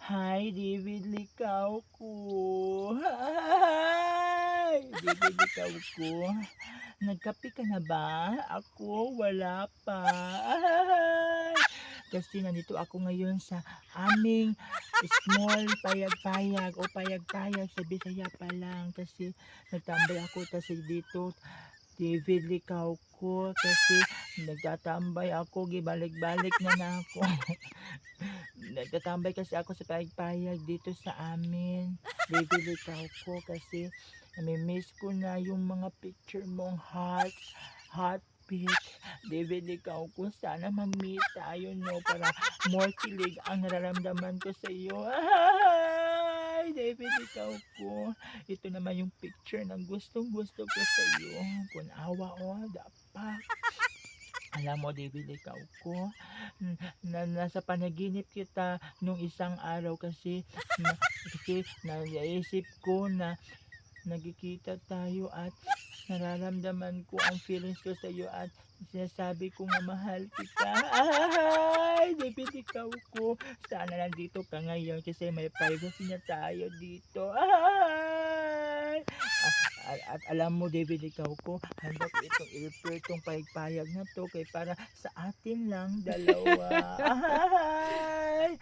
Hi, David, likaw ko. Hi, David, likaw ko. Nagkape ka na ba? Ako, wala pa. Ay! Kasi nandito ako ngayon sa aming small payag-payag o payag-payag sa Bisaya pa lang kasi nagtambay ako kasi dito David likaw ko kasi nagtatambay ako gibalik-balik na ako. Nagtatambay kasi ako sa payag-payag dito sa amin. David likaw ko kasi nami-miss ko na yung mga picture mong hot pic. David ikaw ko sana mag-meet tayo no para more kilig ang nararamdaman ko sa iyo. Ay, David ikaw ko. Ito naman yung picture ng gustong-gusto ko sa iyo. Kunawa o dapat. Alam mo, David, ikaw ko, nasa panaginip kita nung isang araw kasi naisip ko na nagkikita tayo at nararamdaman ko ang feelings ko sa iyo at sinasabi ko nga mahal kita. Ay, David, ikaw ko. Sana nandito ka ngayon kasi may privacy na tayo dito. Ay! At alam mo, David, ikaw ko, handa ko itong i-refer itong payag-payag na to kay para sa atin lang dalawa. Ay!